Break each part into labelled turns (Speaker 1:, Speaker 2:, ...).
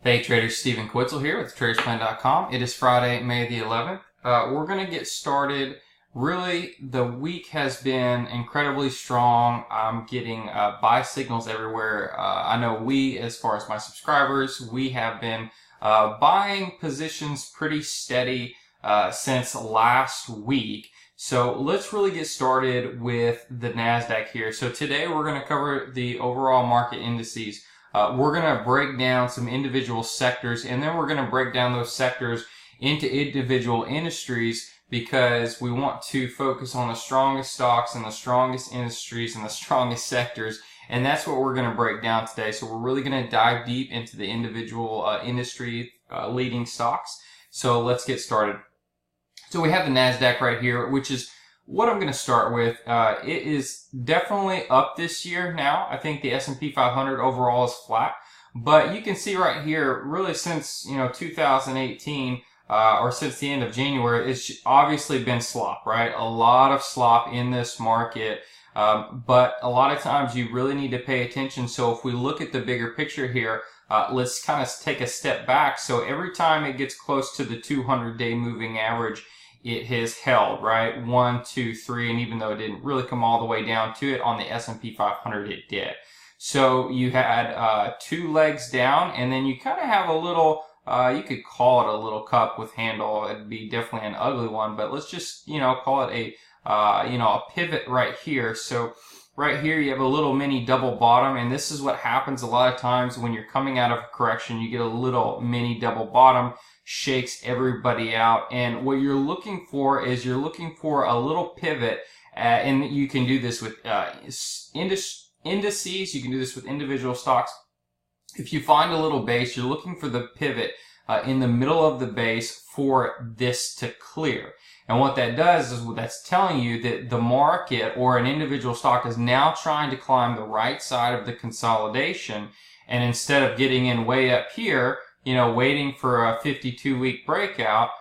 Speaker 1: Hey traders, Stephen Quitzel here with TradersPlan.com. It is Friday, May the 11th. We're going to get started. Really, the week has been incredibly strong. I'm getting buy signals everywhere. I know as far as my subscribers, we have been buying positions pretty steady since last week. So let's really get started with the Nasdaq here. So today we're going to cover the overall market indices. We're going to break down some individual sectors, and then we're going to break down those sectors into individual industries because we want to focus on the strongest stocks and the strongest industries and the strongest sectors, and that's what we're going to break down today. So we're really going to dive deep into the individual industry leading stocks. So let's get started. So we have the Nasdaq right here, which is what I'm going to start with. It is definitely up this year now. I think the S&P 500 overall is flat, but you can see right here, really since 2018 or since the end of January, it's obviously been slop, right? A lot of slop in this market, but a lot of times you really need to pay attention. So if we look at the bigger picture here, let's kind of take a step back. So every time it gets close to the 200-day moving average, it has held, right? 1, 2, 3, and even though it didn't really come all the way down to it on the S&P 500, it did. So you had 2 legs down, and then you kind of have a little, you could call it a little cup with handle. It'd be definitely an ugly one, but let's just, call it a pivot right here. So right here you have a little mini double bottom, and this is what happens a lot of times when you're coming out of a correction. You get a little mini double bottom, shakes everybody out, and what you're looking for is you're looking for a little pivot, and you can do this with indices, you can do this with individual stocks. If you find a little base, you're looking for the pivot in the middle of the base for this to clear. And what that does is that's telling you that the market or an individual stock is now trying to climb the right side of the consolidation, and instead of getting in way up here, waiting for a 52-week breakout,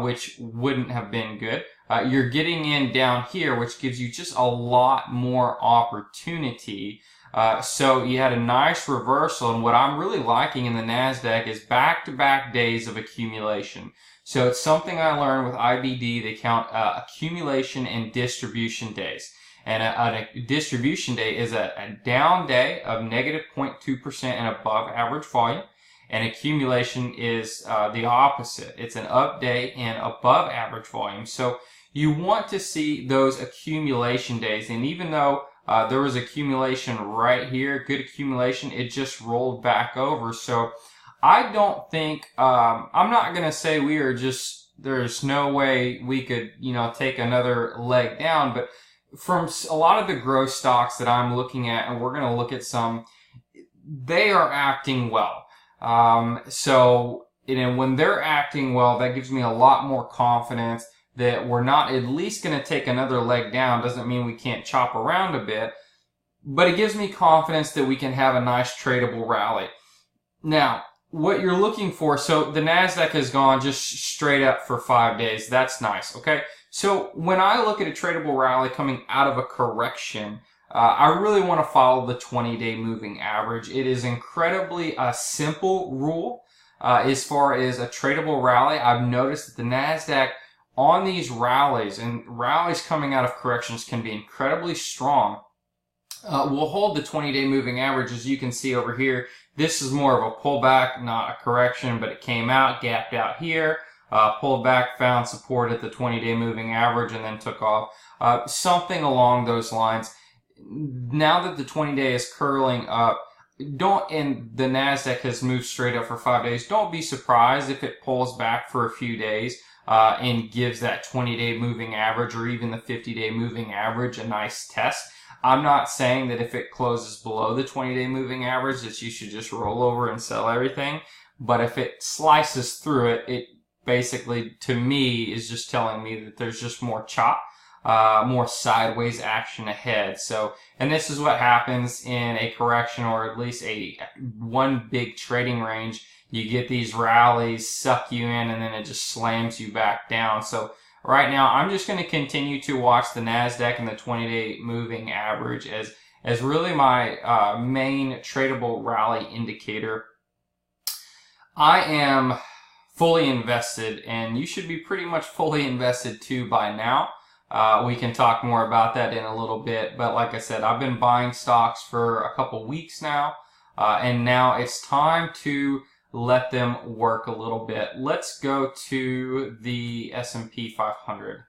Speaker 1: which wouldn't have been good, you're getting in down here, which gives you just a lot more opportunity. So you had a nice reversal, and what I'm really liking in the Nasdaq is back-to-back days of accumulation. So it's something I learned with IBD. They count accumulation and distribution days. And a distribution day is a down day of negative 0.2% and above average volume. And accumulation is the opposite. It's an up day and above average volume. So you want to see those accumulation days. And even though there was accumulation right here, good accumulation, it just rolled back over. So I don't think, I'm not going to say there's no way we could, take another leg down. But from a lot of the growth stocks that I'm looking at, and we're going to look at some, they are acting well. So when they're acting well, that gives me a lot more confidence that we're not at least going to take another leg down. Doesn't mean we can't chop around a bit, but it gives me confidence that we can have a nice tradable rally. Now, what you're looking for, so the Nasdaq has gone just straight up for 5 days. That's nice. Okay. So when I look at a tradable rally coming out of a correction, I really want to follow the 20-day moving average. It is incredibly a simple rule as far as a tradable rally. I've noticed that the Nasdaq on these rallies, and rallies coming out of corrections can be incredibly strong, will hold the 20-day moving average. As you can see over here, this is more of a pullback, not a correction, but it came out, gapped out here, pulled back, found support at the 20-day moving average, and then took off. Something along those lines. Now that the 20-day is curling up, and the Nasdaq has moved straight up for 5 days, don't be surprised if it pulls back for a few days and gives that 20-day moving average or even the 50-day moving average a nice test. I'm not saying that if it closes below the 20-day moving average that you should just roll over and sell everything, but if it slices through it, it basically, to me, is just telling me that there's just more chop. More sideways action ahead. So, and this is what happens in a correction, or at least one big trading range. You get these rallies, suck you in, and then it just slams you back down. So right now, I'm just going to continue to watch the Nasdaq and the 20-day moving average as really my main tradable rally indicator. I am fully invested, and you should be pretty much fully invested too by now. We can talk more about that in a little bit, but like I said, I've been buying stocks for a couple weeks now, and now it's time to let them work a little bit. Let's go to the S&P 500.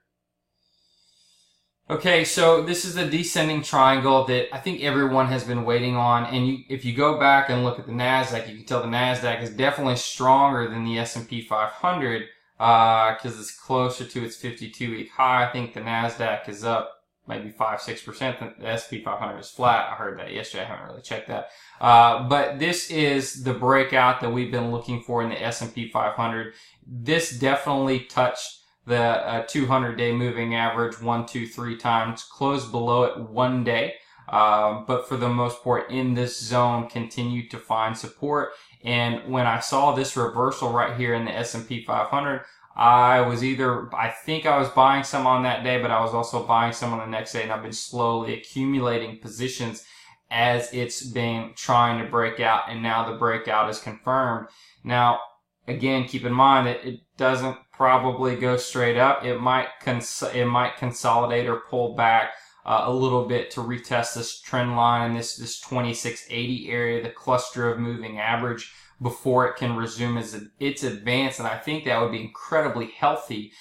Speaker 1: Okay, so this is the descending triangle that I think everyone has been waiting on, and if you go back and look at the Nasdaq, you can tell the Nasdaq is definitely stronger than the S&P 500 because it's closer to its 52-week high. I think the Nasdaq is up maybe 5-6%. The S&P 500 is flat. I heard that yesterday. I haven't really checked that. But this is the breakout that we've been looking for in the S&P 500. This definitely touched the 200-day moving average 1, 2, 3 times, closed below it one day, but for the most part in this zone continued to find support. And when I saw this reversal right here in the S&P 500, I think I was buying some on that day, but I was also buying some on the next day, and I've been slowly accumulating positions as it's been trying to break out, and now the breakout is confirmed. Now, again, keep in mind that it doesn't probably go straight up. It might consolidate or pull back a little bit to retest this trend line in this 2680 area, the cluster of moving average, before it can resume its advance. And I think that would be incredibly healthy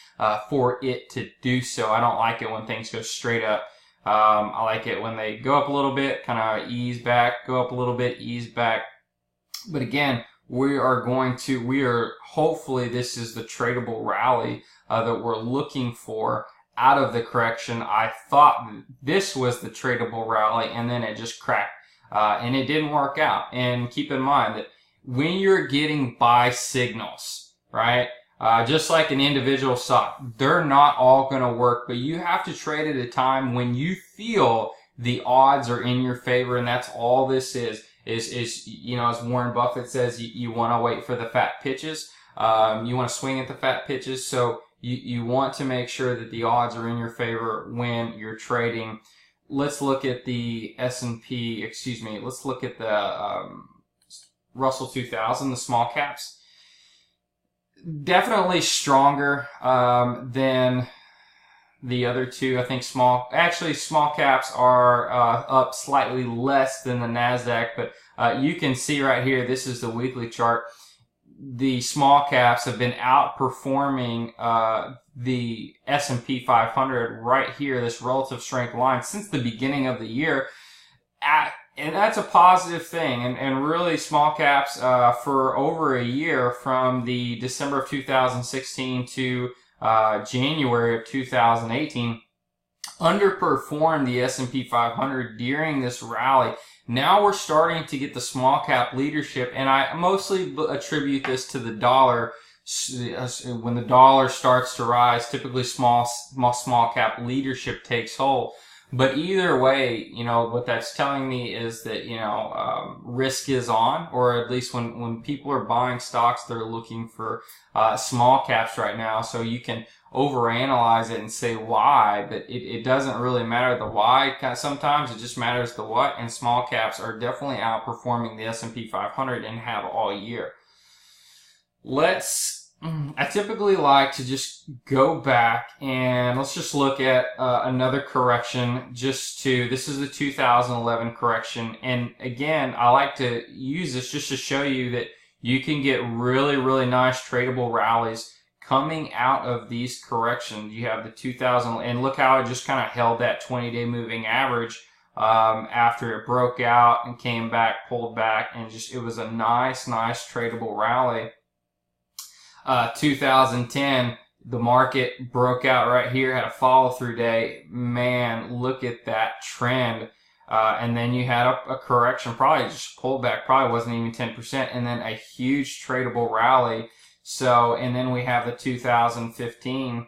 Speaker 1: for it to do so. I don't like it when things go straight up. I like it when they go up a little bit, kind of ease back, go up a little bit, ease back. But again, hopefully this is the tradable rally that we're looking for out of the correction. I thought this was the tradable rally, and then it just cracked, and it didn't work out. And keep in mind that when you're getting buy signals, right, just like an individual stock, they're not all going to work, but you have to trade at a time when you feel the odds are in your favor, and that's all this is, you know, as Warren Buffett says, you want to wait for the fat pitches. You want to swing at the fat pitches. So you want to make sure that the odds are in your favor when you're trading. Let's look at the S&P, let's look at the Russell 2000, the small caps. Definitely stronger than the other two. I think small caps are up slightly less than the Nasdaq, but you can see right here, this is the weekly chart. The small caps have been outperforming the S&P 500 right here, this relative strength line, since the beginning of the year. And that's a positive thing. And really, small caps for over a year, from the December of 2016 to January of 2018, underperformed the S&P 500 during this rally. Now we're starting to get the small cap leadership, and I mostly attribute this to the dollar. When the dollar starts to rise, typically small cap leadership takes hold. But either way, you know, what that's telling me is that, you know, risk is on, or at least when people are buying stocks, they're looking for small caps right now. So you can overanalyze it and say why, but it doesn't really matter the why. Sometimes it just matters the what, and small caps are definitely outperforming the S&P 500 and have all year. I typically like to just go back and let's just look at another correction. This is the 2011 correction. And again, I like to use this just to show you that you can get really, really nice tradable rallies coming out of these corrections. You have the 2000, and look how it just kind of held that 20-day moving average after it broke out and came back, pulled back, and it was a nice tradable rally. 2010, the market broke out right here, had a follow-through day. Man, look at that trend. And then you had a correction, probably just pulled back, probably wasn't even 10%, and then a huge tradable rally. So, and then we have the 2015.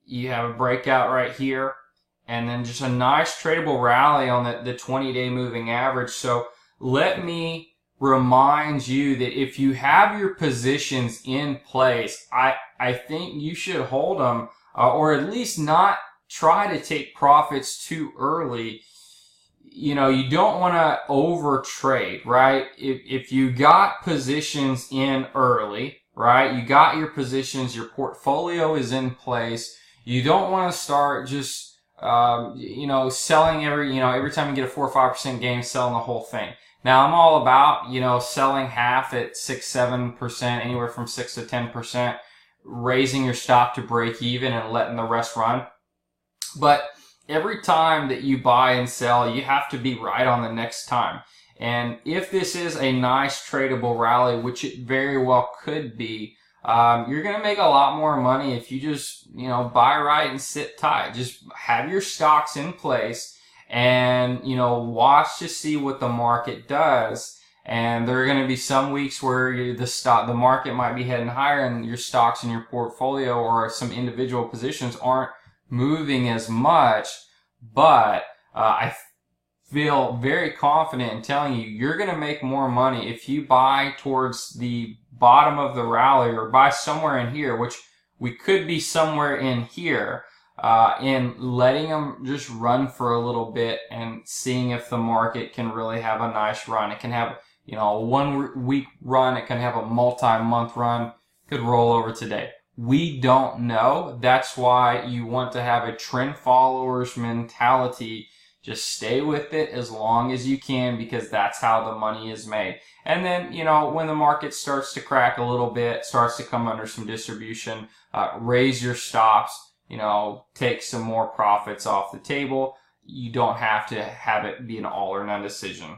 Speaker 1: You have a breakout right here, and then just a nice tradable rally on the 20-day moving average. So let me remind you that if you have your positions in place, I think you should hold them, or at least not try to take profits too early. you know, you don't want to over trade, right? If you got positions in early, right? You got your positions, your portfolio is in place. You don't want to start just, you know, selling every time you get a 4 or 5% gain, selling the whole thing. Now I'm all about, you know, selling half at 6, 7%, anywhere from 6 to 10%, raising your stop to break even and letting the rest run. But every time that you buy and sell, you have to be right on the next time. And if this is a nice tradable rally, which it very well could be, you're going to make a lot more money if you just, you know, buy right and sit tight. Just have your stocks in place and, you know, watch to see what the market does. And there are going to be some weeks where the market might be heading higher and your stocks in your portfolio or some individual positions aren't moving as much. But I feel very confident in telling you, you're going to make more money if you buy towards the bottom of the rally or buy somewhere in here, which we could be somewhere in here, and letting them just run for a little bit and seeing if the market can really have a nice run. It can have, you know, a 1 week run. It can have a multi-month run. Could roll over today. We don't know. That's why you want to have a trend followers mentality. Just stay with it as long as you can, because that's how the money is made. And then, you know, when the market starts to crack a little bit, starts to come under some distribution, raise your stops, you know, take some more profits off the table. You don't have to have it be an all or none decision.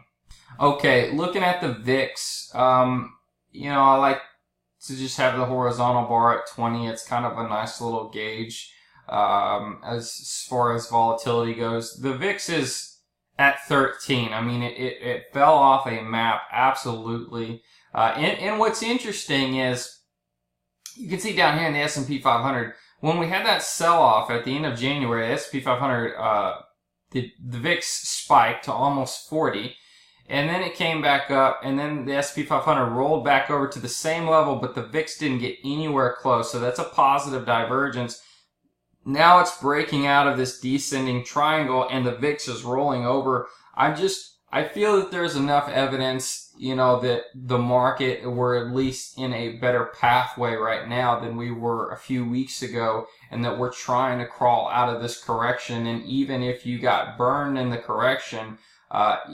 Speaker 1: Okay, looking at the VIX, you know, I like to just have the horizontal bar at 20. It's kind of a nice little gauge. As far as volatility goes, the VIX is at 13. I mean, it fell off a map, absolutely. And what's interesting is, you can see down here in the S&P 500, when we had that sell-off at the end of January, the S&P 500, the VIX spiked to almost 40. And then it came back up, and then the S&P 500 rolled back over to the same level, but the VIX didn't get anywhere close. So that's a positive divergence. Now it's breaking out of this descending triangle and the VIX is rolling over. I feel that there's enough evidence, you know, that the market, we're at least in a better pathway right now than we were a few weeks ago, and that we're trying to crawl out of this correction. And even if you got burned in the correction,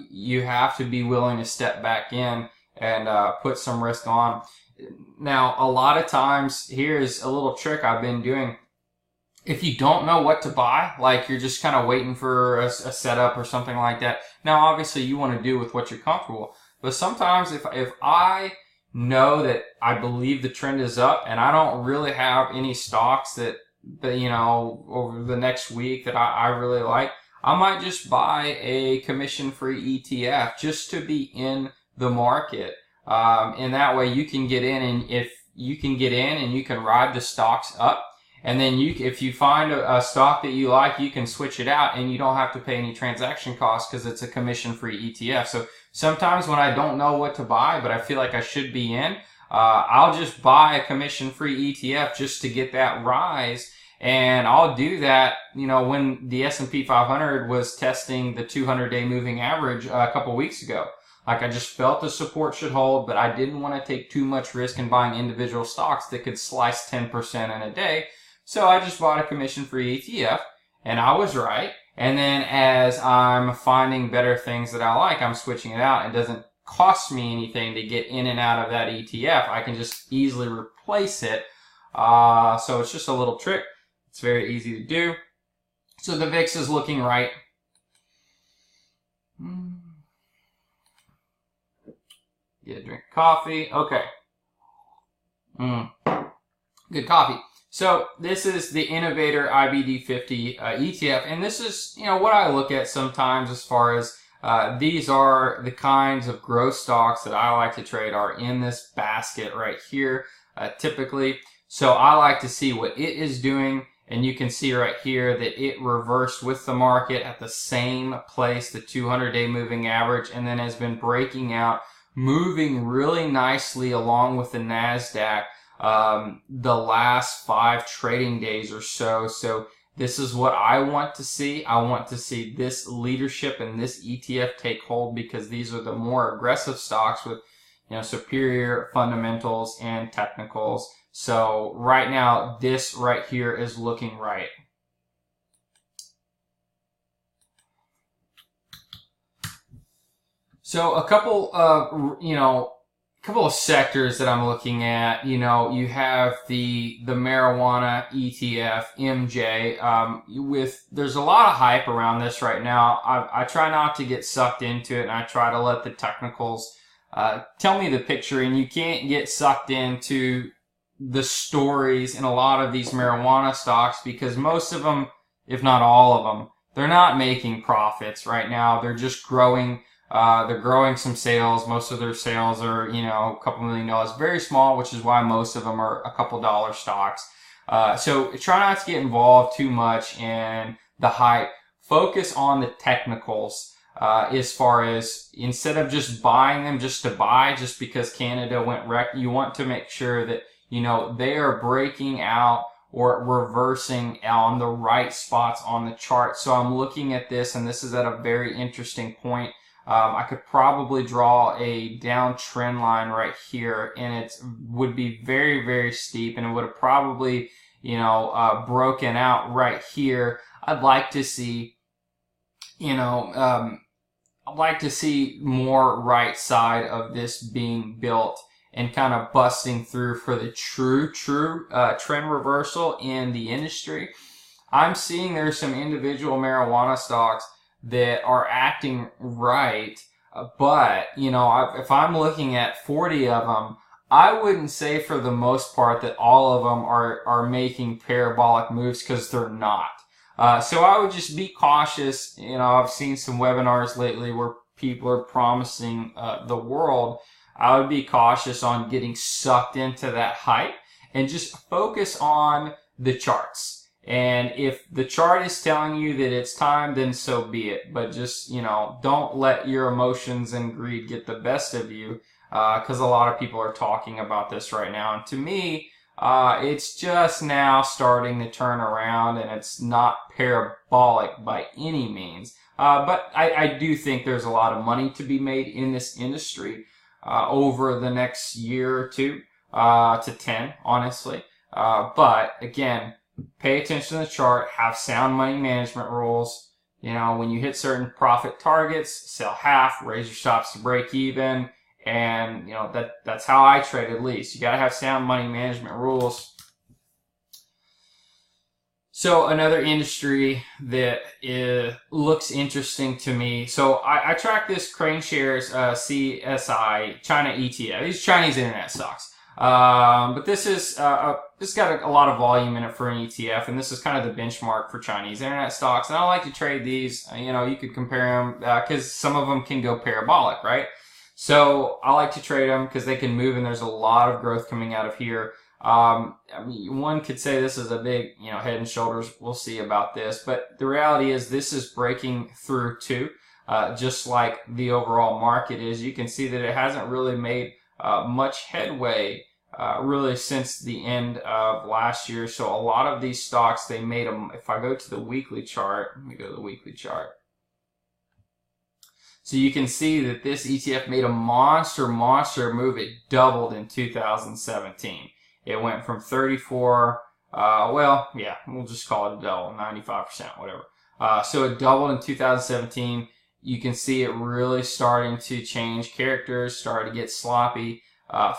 Speaker 1: you have to be willing to step back in and put some risk on. Now, a lot of times, here's a little trick I've been doing. If you don't know what to buy, like you're just kind of waiting for a setup or something like that. Now, obviously, you want to do with what you're comfortable. But sometimes if I know that I believe the trend is up and I don't really have any stocks that you know, over the next week that I really like, I might just buy a commission-free ETF just to be in the market. And that way you can get in, and if you can get in and you can ride the stocks up, and then if you find a stock that you like, you can switch it out and you don't have to pay any transaction costs because it's a commission-free ETF. So sometimes when I don't know what to buy, but I feel like I should be in, I'll just buy a commission-free ETF just to get that rise. And I'll do that, you know, when the S&P 500 was testing the 200-day moving average a couple weeks ago. Like, I just felt the support should hold, but I didn't want to take too much risk in buying individual stocks that could slice 10% in a day. So I just bought a commission-free ETF, and I was right. And then as I'm finding better things that I like, I'm switching it out. It doesn't cost me anything to get in and out of that ETF. I can just easily replace it. So it's just a little trick. It's very easy to do. So the VIX is looking right. Get a drink of coffee. Okay. Good coffee. So this is the Innovator IBD 50 ETF, and this is, you know, what I look at sometimes as far as these are the kinds of growth stocks that I like to trade are in this basket right here, typically. So I like to see what it is doing, and you can see right here that it reversed with the market at the same place, the 200-day moving average, and then has been breaking out, moving really nicely along with the Nasdaq the last 5 trading days or so. So This is what I want to see. I want to see this leadership and this ETF take hold, because these are the more aggressive stocks with, you know, superior fundamentals and technicals. So right now, this right here is looking right. So a couple of, couple of sectors that I'm looking at. You know, you have the marijuana ETF, MJ. There's a lot of hype around this right now. I try not to get sucked into it, and I try to let the technicals tell me the picture. And you can't get sucked into the stories in a lot of these marijuana stocks, because most of them, if not all of them, they're not making profits right now. They're just growing. They're growing some sales. Most of their sales are, you know, a couple $1 million. Very small, which is why most of them are a couple dollar stocks. So try not to get involved too much in the hype. Focus on the technicals, as far as, instead of just buying them just to buy, just because Canada went wreck, you want to make sure that, you know, they are breaking out or reversing on the right spots on the chart. So I'm looking at this, and this is at a very interesting point. I could probably draw a downtrend line right here, and it would be very, very steep, and it would have probably, you know, broken out right here. I'd like to see, you know, I'd like to see more right side of this being built and kind of busting through for the true trend reversal in the industry. I'm seeing there's some individual marijuana stocks that are acting right, but, you know, if I'm looking at 40 of them, I wouldn't say for the most part that all of them are making parabolic moves, because they're not. So I would just be cautious. You know, I've seen some webinars lately where people are promising the world. I would be cautious on getting sucked into that hype, and just focus on the charts. And if the chart is telling you that it's time, then so be it. But just, you know, don't let your emotions and greed get the best of you, because a lot of people are talking about this right now. And to me, it's just now starting to turn around, and it's not parabolic by any means. But I do think there's a lot of money to be made in this industry over the next year or two to 10, honestly. But again, pay attention to the chart, have sound money management rules. You know, when you hit certain profit targets, sell half, raise your stops to break even. And, you know, that's how I trade, at least. You got to have sound money management rules. So another industry that looks interesting to me. So I track this Crane Shares CSI China ETF. These Chinese internet stocks. But this is this got a lot of volume in it for an ETF, and this is kind of the benchmark for Chinese internet stocks. And I like to trade these. You know, you could compare them because some of them can go parabolic, right? So I like to trade them because they can move, and there's a lot of growth coming out of here. I mean, one could say this is a big, you know, head and shoulders. We'll see about this, but the reality is this is breaking through too, just like the overall market is. You can see that it hasn't really made much headway really since the end of last year. So a lot of these stocks, they made them. If I go to the weekly chart, let me go to the weekly chart. So you can see that this ETF made a monster move. It doubled in 2017. It went from 34, well, yeah, we'll just call it a double, 95%, whatever. So it doubled in 2017. You can see it really starting to change characters, started to get sloppy.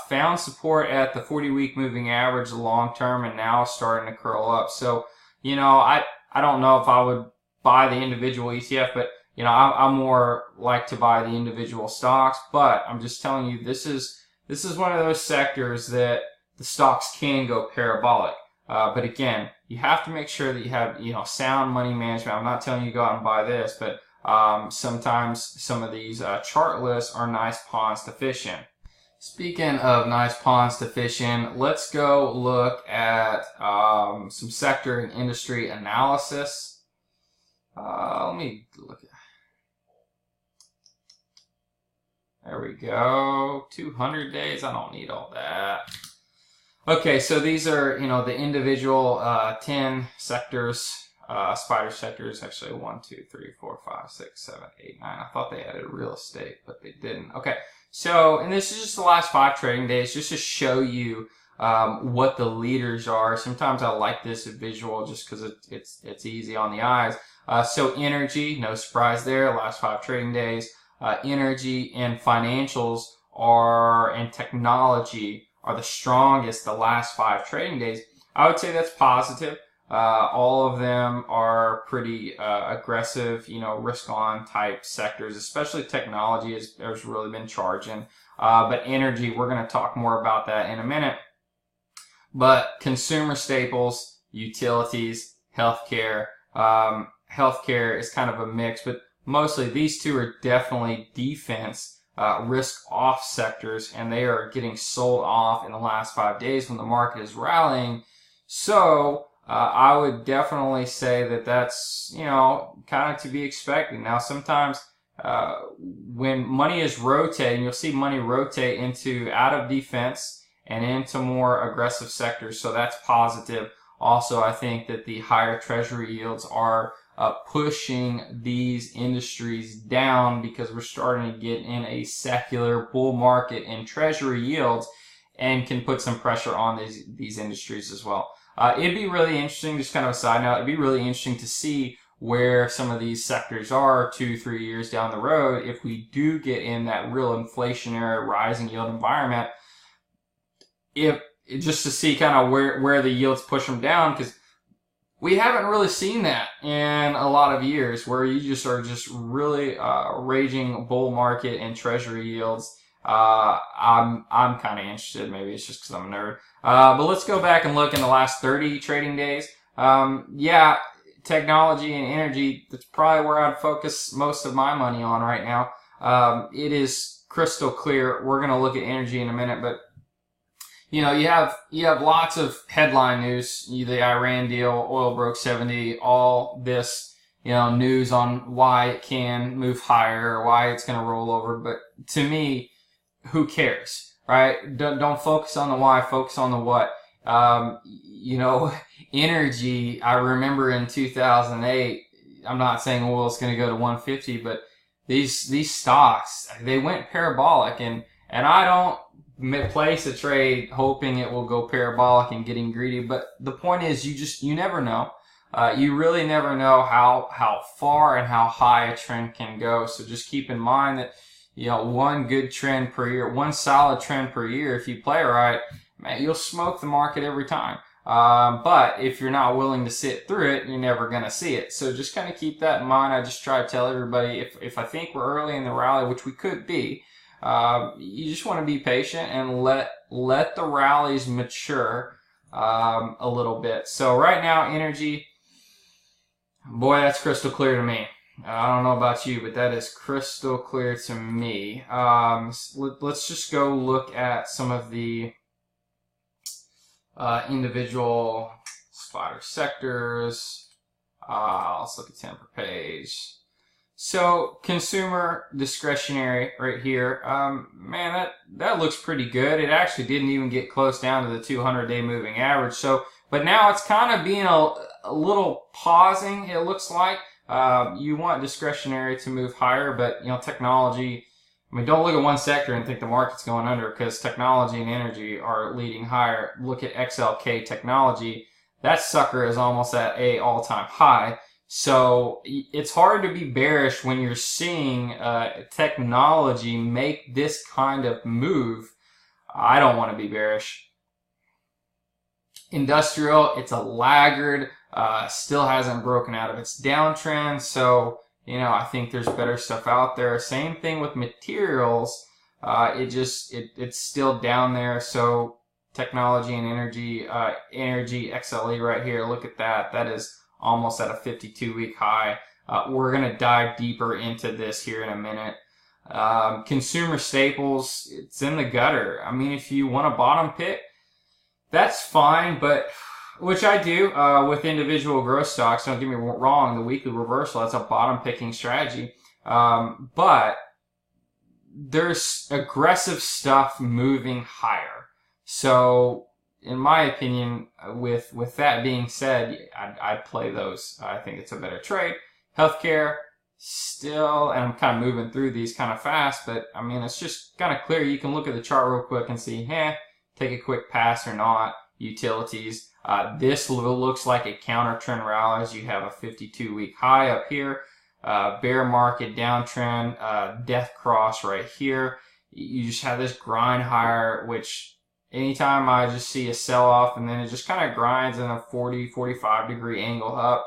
Speaker 1: Found support at the 40-week moving average, the long term, and now starting to curl up. So, you know, I don't know if I would buy the individual ETF, but, you know, I'm more like to buy the individual stocks. But I'm just telling you, this is one of those sectors that the stocks can go parabolic. But again, you have to make sure that you have, you know, sound money management. I'm not telling you to go out and buy this, but sometimes some of these chart lists are nice pawns to fish in. Speaking of nice pawns to fish in, let's go look at some sector and industry analysis. Let me look at. There we go. 200 days. I don't need all that. Okay, so these are, you know, the individual 10 sectors Spider sectors, actually 1, 2, 3, 4, 5, 6, 7, 8, 9. I thought they added real estate, but they didn't. Okay, so, and this is just the last 5 trading days, just to show you what the leaders are. Sometimes I like this visual just because it's easy on the eyes. So energy, no surprise there, last 5 trading days. Energy and financials and technology are the strongest the last 5 trading days. I would say that's positive. All of them are pretty aggressive, risk on type sectors, especially technology has really been charging. But energy, we're going to talk more about that in a minute. But consumer staples, utilities, healthcare. Healthcare is kind of a mix, but mostly these two are definitely defense, risk off sectors, and they are getting sold off in the last 5 days when the market is rallying. So I would definitely say that that's, kind of to be expected. Now, sometimes when money is rotating, you'll see money rotate out of defense and into more aggressive sectors. So that's positive. Also, I think that the higher treasury yields are pushing these industries down because we're starting to get in a secular bull market in treasury yields and can put some pressure on these industries as well. It'd be really interesting, just kind of a side note, it'd be really interesting to see where some of these sectors are 2-3 years down the road if we do get in that real inflationary rising yield environment. Just to see kind of where the yields push them down, because we haven't really seen that in a lot of years where you just are really raging bull market and treasury yields. I'm kind of interested. Maybe it's just because I'm a nerd. But let's go back and look in the last 30 trading days. Yeah, technology and energy, that's probably where I'd focus most of my money on right now. It is crystal clear. We're going to look at energy in a minute, but you have lots of headline news, the Iran deal, oil broke 70, all this, news on why it can move higher or why it's going to roll over. But to me, who cares, right? Don't focus on the why, focus on the what. Energy, I remember in 2008, I'm not saying oil is going to go to 150, but these stocks, they went parabolic, and I don't place a trade hoping it will go parabolic and getting greedy. But the point is, you never know. You really never know how far and how high a trend can go. So just keep in mind that, one good trend per year, one solid trend per year, if you play right, man, you'll smoke the market every time. But if you're not willing to sit through it, you're never going to see it. So just kind of keep that in mind. I just try to tell everybody, if I think we're early in the rally, which we could be, you just want to be patient and let the rallies mature a little bit. So right now, energy, boy, that's crystal clear to me. I don't know about you, but that is crystal clear to me. Let's just go look at some of the individual spider sectors. Let's look at 10 per page. So consumer discretionary right here, man, that looks pretty good. It actually didn't even get close down to the 200-day moving average. So, but now it's kind of being a little pausing. It looks like you want discretionary to move higher, but technology. I mean, don't look at one sector and think the market's going under, because technology and energy are leading higher. Look at XLK technology. That sucker is almost at a all-time high. So it's hard to be bearish when you're seeing technology make this kind of move. I don't want to be bearish. Industrial, it's a laggard, still hasn't broken out of its downtrend. So, I think there's better stuff out there. Same thing with materials. It's still down there. So technology and energy, XLE right here. Look at that. That is almost at a 52-week high. We're going to dive deeper into this here in a minute. Consumer staples, it's in the gutter. I mean, if you want a bottom pick, that's fine, but which I do with individual growth stocks. Don't get me wrong, the weekly reversal, that's a bottom picking strategy. But there's aggressive stuff moving higher. So in my opinion, with that being said, I'd play those. I think it's a better trade. Healthcare, still, and I'm kind of moving through these kind of fast, but I mean, it's just kind of clear. You can look at the chart real quick and see, take a quick pass or not. Utilities. This looks like a counter trend rallies. You have a 52-week high up here, bear market downtrend, death cross right here. You just have this grind higher, which anytime I just see a sell-off and then it just kind of grinds in a 45 degree angle up,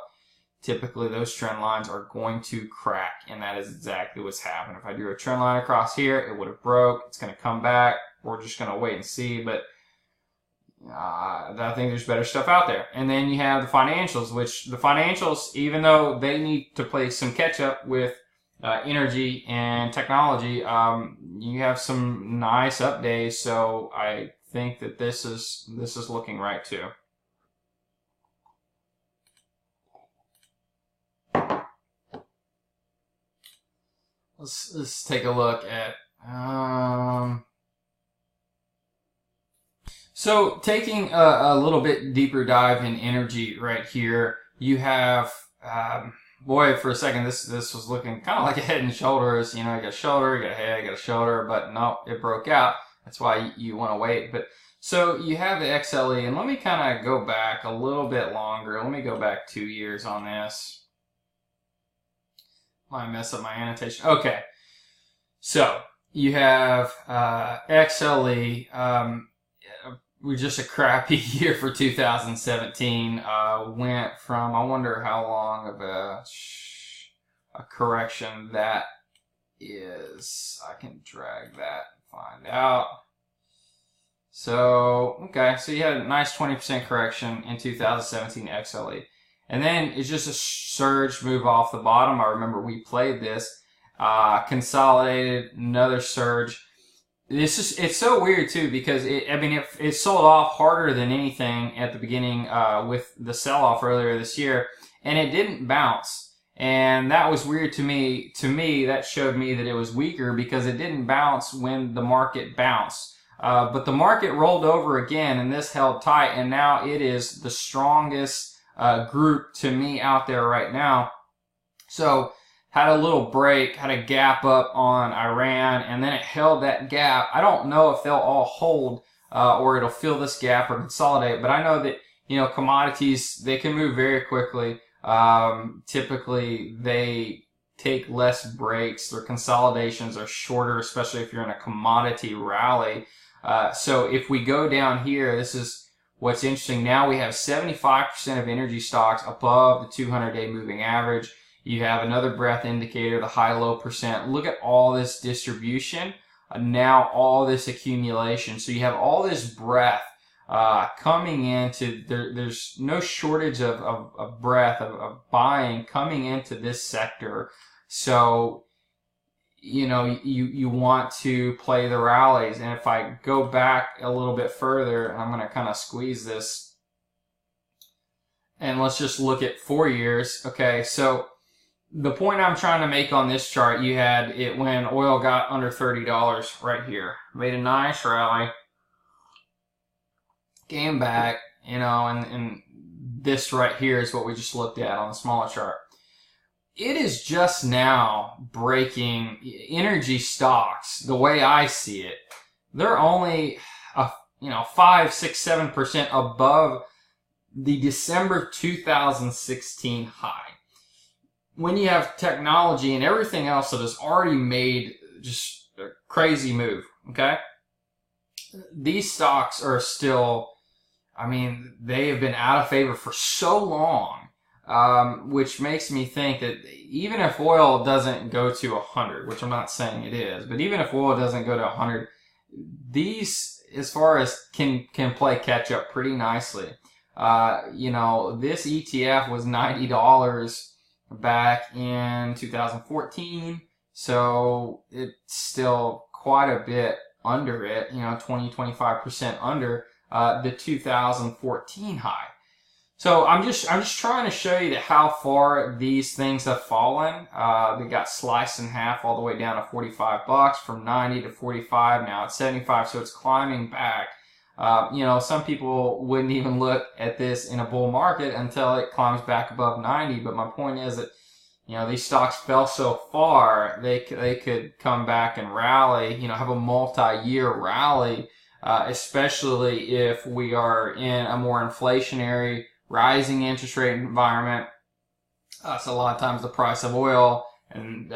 Speaker 1: typically those trend lines are going to crack, and that is exactly what's happened. If I drew a trend line across here, it would have broke. It's going to come back. We're just going to wait and see, but I think there's better stuff out there. And then you have the financials, which the financials, even though they need to play some catch up with energy and technology, you have some nice up days. So I think that this is looking right too. Let's take a look at so taking a little bit deeper dive in energy right here. You have boy, for a second this was looking kind of like a head and shoulders. You know, you got a shoulder, you got a head, you got a shoulder, but no, it broke out. That's why you want to wait. But so you have the XLE, and let me kind of go back a little bit longer. Let me go back 2 years on this. Might mess up my annotation. Okay, so you have XLE. Was just a crappy year for 2017. Went from, I wonder how long of a correction that is. I can drag that and find out. So, okay, so you had a nice 20% correction in 2017 XLE. And then it's just a surge move off the bottom. I remember we played this. Consolidated, another surge. It's so weird too, because it sold off harder than anything at the beginning with the sell-off earlier this year, and it didn't bounce. And that was weird to me. To me, that showed me that it was weaker because it didn't bounce when the market bounced. But the market rolled over again, and this held tight, and now it is the strongest group to me out there right now. So had a little break, had a gap up on Iran, and then it held that gap. I don't know if they'll all hold or it'll fill this gap or consolidate, but I know that, you know, commodities, they can move very quickly. Typically, they take less breaks. Their consolidations are shorter, especially if you're in a commodity rally. So if we go down here, this is what's interesting. Now we have 75% of energy stocks above the 200-day moving average. You have another breadth indicator, the high-low percent. Look at all this distribution, now all this accumulation. So you have all this breadth coming into, there's no shortage of breadth, of buying coming into this sector. So, you know, you want to play the rallies. And if I go back a little bit further, and I'm going to kind of squeeze this, and let's just look at 4 years. Okay, so the point I'm trying to make on this chart, you had it when oil got under $30 right here. Made a nice rally. Came back, you know, and this right here is what we just looked at on the smaller chart. It is just now breaking energy stocks the way I see it. They're only, 5, 6, 7% above the December 2016 high. When you have technology and everything else that has already made just a crazy move, okay? These stocks are still, I mean, they have been out of favor for so long, which makes me think that even if oil doesn't go to 100, which I'm not saying it is, but even if oil doesn't go to 100, these, as far as can play catch up pretty nicely. This ETF was $90 back in 2014, so it's still quite a bit under it, 20-25% under the 2014 high. So I'm just trying to show you that how far these things have fallen. They got sliced in half all the way down to $45 from 90 to 45. Now it's 75, so it's climbing back. You know, some people wouldn't even look at this in a bull market until it climbs back above 90. But my point is that, you know, these stocks fell so far, they could come back and rally, you know, have a multi-year rally, especially if we are in a more inflationary, rising interest rate environment. So a lot of times the price of oil and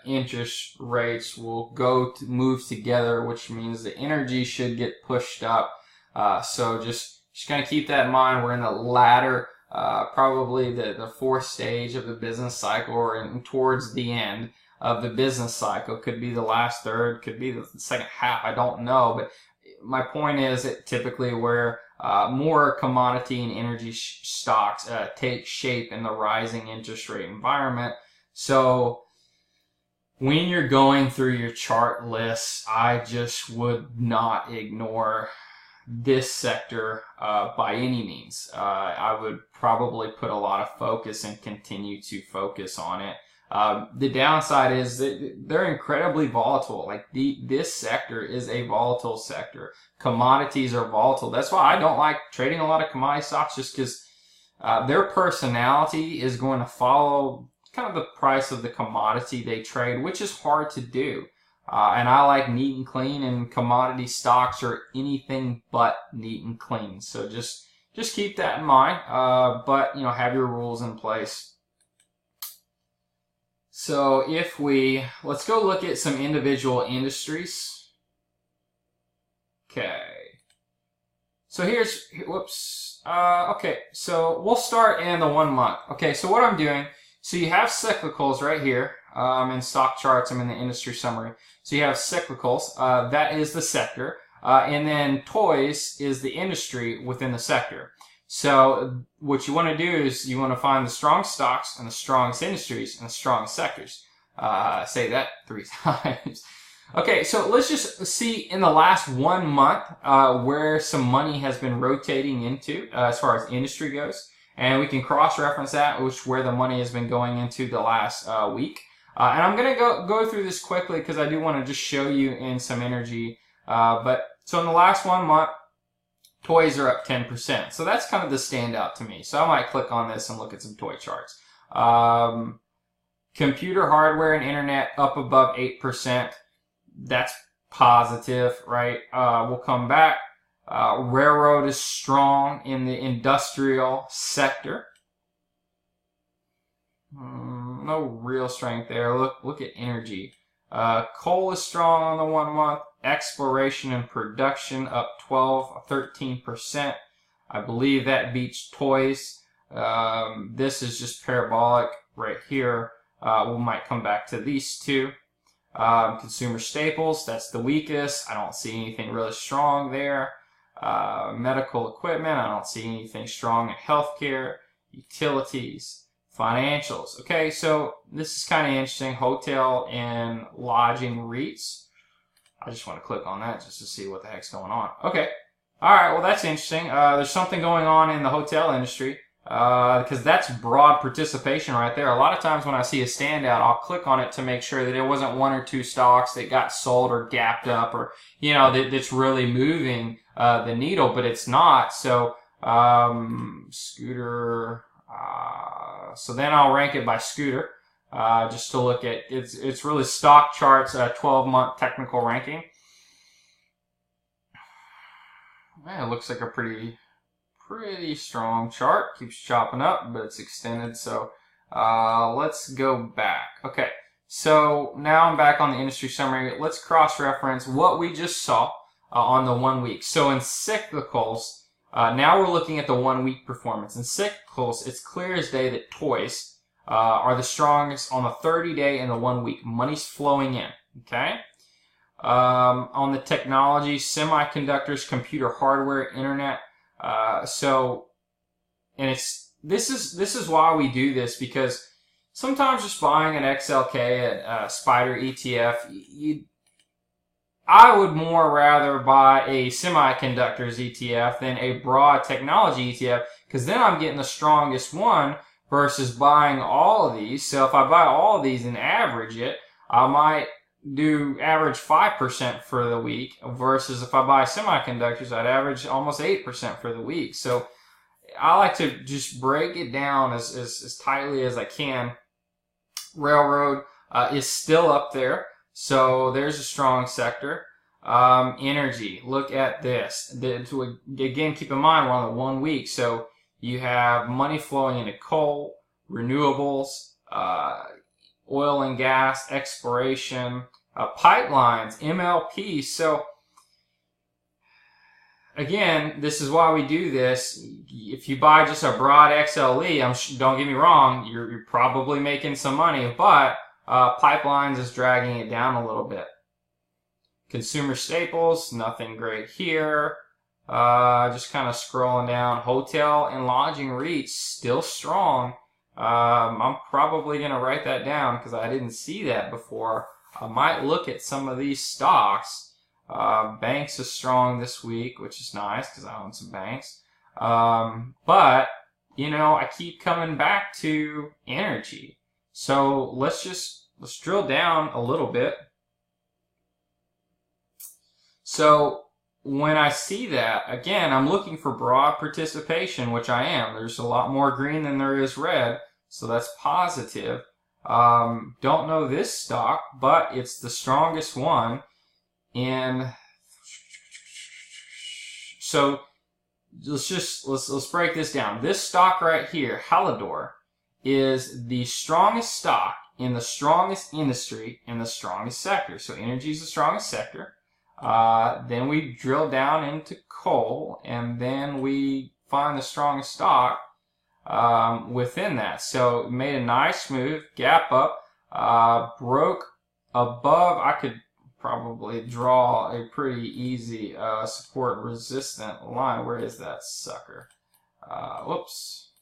Speaker 1: interest rates will move together, which means the energy should get pushed up. So just kind of keep that in mind. We're in the latter, probably the fourth stage of the business cycle, or towards the end of the business cycle. Could be the last third, could be the second half, I don't know. But my point is that typically where more commodity and energy stocks take shape in the rising interest rate environment. So when you're going through your chart lists, I just would not ignore this sector by any means. I would probably put a lot of focus and continue to focus on it. The downside is that they're incredibly volatile. Like this sector is a volatile sector. Commodities are volatile. That's why I don't like trading a lot of commodity stocks, just because their personality is going to follow kind of the price of the commodity they trade, which is hard to do. And I like neat and clean, and commodity stocks are anything but neat and clean. So just keep that in mind. But, you know, have your rules in place. So let's go look at some individual industries. Okay. So okay. So we'll start in the 1 month. Okay. So what I'm doing, so you have cyclicals right here. In stock charts, I'm in the industry summary. So you have cyclicals, that is the sector, and then toys is the industry within the sector. So what you want to do is you want to find the strong stocks and the strongest industries and the strongest sectors. Say that 3 times. Okay, so let's just see in the last 1 month where some money has been rotating into as far as industry goes. And we can cross-reference that, where the money has been going into the last week. And I'm going to go through this quickly because I do want to just show you in some energy. So in the last 1 month, toys are up 10%. So that's kind of the standout to me. So I might click on this and look at some toy charts. Computer hardware and internet up above 8%. That's positive, right? We'll come back. Railroad is strong in the industrial sector. No real strength there. Look at energy. Coal is strong on the 1 month. Exploration and production up 13%. I believe that beats toys. This is just parabolic right here. We might come back to these two. Consumer staples, that's the weakest. I don't see anything really strong there. Medical equipment, I don't see anything strong in healthcare. Utilities. Financials. Okay, so this is kind of interesting. Hotel and lodging REITs. I just want to click on that just to see what the heck's going on. Okay. All right, well, that's interesting. There's something going on in the hotel industry because that's broad participation right there. A lot of times when I see a standout, I'll click on it to make sure that it wasn't 1 or 2 stocks that got sold or gapped up, or, you know, that's really moving the needle, but it's not. So, Scooter... so then I'll rank it by Scooter, just to look at it's really stock charts, 12-month technical ranking. Man, it looks like a pretty strong chart. Keeps chopping up, but it's extended. So let's go back. Okay, so now I'm back on the industry summary. Let's cross-reference what we just saw on the 1 week. So in cyclicals. Now we're looking at the 1 week performance. In cyclicals, it's clear as day that toys are the strongest on the 30-day and the 1 week. Money's flowing in. Okay. On the technology, semiconductors, computer hardware, internet. This is why we do this, because sometimes just buying an XLK at Spider ETF, I would more rather buy a semiconductors ETF than a broad technology ETF, because then I'm getting the strongest one versus buying all of these. So if I buy all of these and average it, I might do average 5% for the week, versus if I buy semiconductors, I'd average almost 8% for the week. So I like to just break it down as tightly as I can. Railroad is still up there, so there's a strong sector. Energy, look at this. Again, keep in mind we're on the 1 week, so you have money flowing into coal, renewables, oil and gas, exploration, pipelines, MLP. So again, this is why we do this. If you buy just a broad XLE, don't get me wrong, you're probably making some money, but pipelines is dragging it down a little bit. Consumer staples, nothing great here. Just kind of scrolling down. Hotel and lodging REITs, still strong. I'm probably going to write that down because I didn't see that before. I might look at some of these stocks. Banks is strong this week, which is nice because I own some banks. But, you know, I keep coming back to energy. So let's drill down a little bit. So when I see that, again, I'm looking for broad participation, which I am. There's a lot more green than there is red, so that's positive. Don't know this stock, but it's the strongest one. And so let's break this down. This stock right here, Hallador, is the strongest stock in the strongest industry in the strongest sector. So energy is the strongest sector. Then we drill down into coal, and then we find the strongest stock within that. So it made a nice move, gap up, broke above. I could probably draw a pretty easy support resistant line. Where is that sucker? Whoops.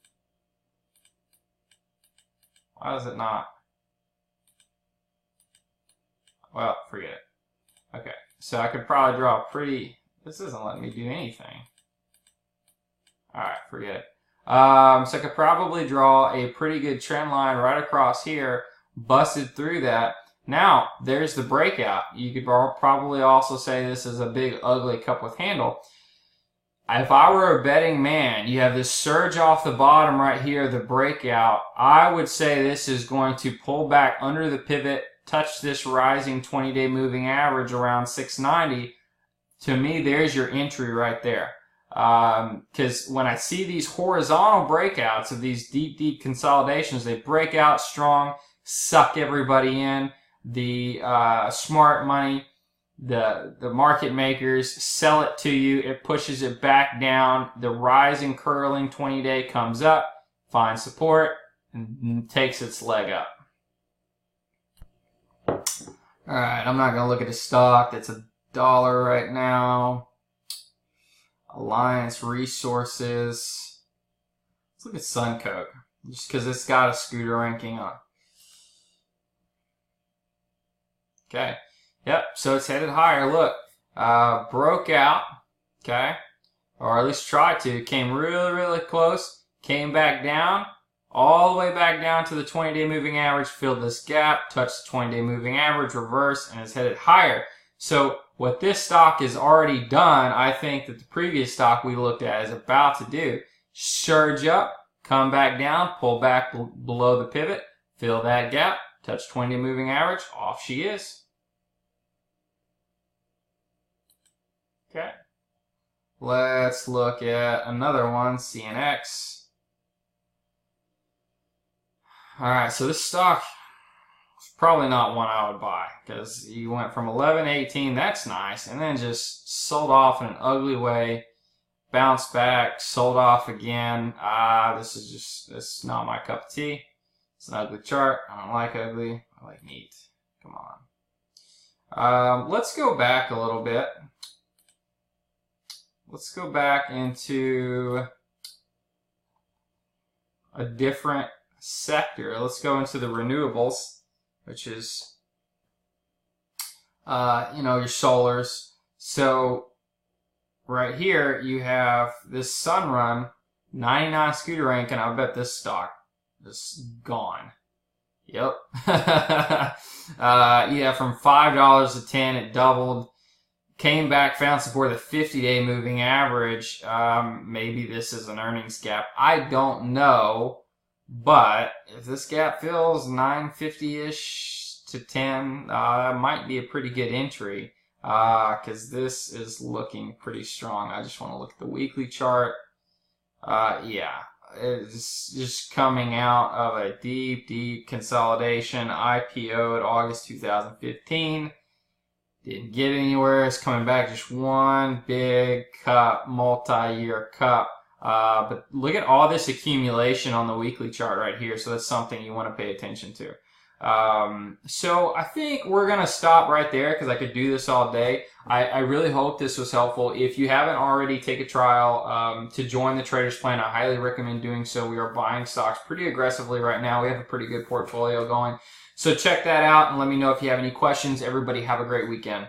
Speaker 1: Why is it not? Well, forget it. Okay. So I could probably draw a pretty... This isn't letting me do anything. Alright, forget it. So I could probably draw a pretty good trend line right across here, busted through that. Now, there's the breakout. You could probably also say this is a big, ugly cup with handle. If I were a betting man, you have this surge off the bottom right here, the breakout. I would say this is going to pull back under the pivot, touch this rising 20-day moving average around 690. To me, there's your entry right there. Because when I see these horizontal breakouts of these deep consolidations, they break out strong, suck everybody in. The smart money, the market makers sell it to you. It pushes it back down. The rising curling 20-day comes up, finds support, and takes its leg up. Alright, I'm not going to look at a stock that's $1 right now. Alliance Resources. Let's look at SunCoke, just because it's got a scooter ranking on. Okay, yep, so it's headed higher. Look, broke out, okay, or at least tried to. Came really close, came back down, all the way back down to the 20-day moving average, filled this gap, touched the 20-day moving average, reverse, and is headed higher. So what this stock has already done, I think that the previous stock we looked at is about to do. Surge up, come back down, pull back below the pivot, fill that gap, touch 20-day moving average, off she is. Okay. Let's look at another one, CNX. Alright, so this stock is probably not one I would buy, because you went from 11 to 18, that's nice, and then just sold off in an ugly way, bounced back, sold off again. This is not my cup of tea. It's an ugly chart. I don't like ugly, I like neat. Come on. Let's go back a little bit. Let's go back into a different sector. Let's go into the renewables, which is, your solars. So right here you have this Sunrun 99 scooter rank, and I bet this stock is gone. Yep. Yeah, from $5 to 10, it doubled. Came back, found support at the 50-day moving average. Maybe this is an earnings gap. I don't know. But if this gap fills 950-ish to 10, might be a pretty good entry. Because this is looking pretty strong. I just want to look at the weekly chart. Yeah. It's just coming out of a deep consolidation. IPO'd August 2015. Didn't get anywhere. It's coming back, just one big cup, multi-year cup. But look at all this accumulation on the weekly chart right here. So that's something you want to pay attention to. So I think we're going to stop right there because I could do this all day. I really hope this was helpful. If you haven't already, take a trial to join the Traders Plan. I highly recommend doing so. We are buying stocks pretty aggressively right now. We have a pretty good portfolio going. So check that out and let me know if you have any questions. Everybody have a great weekend.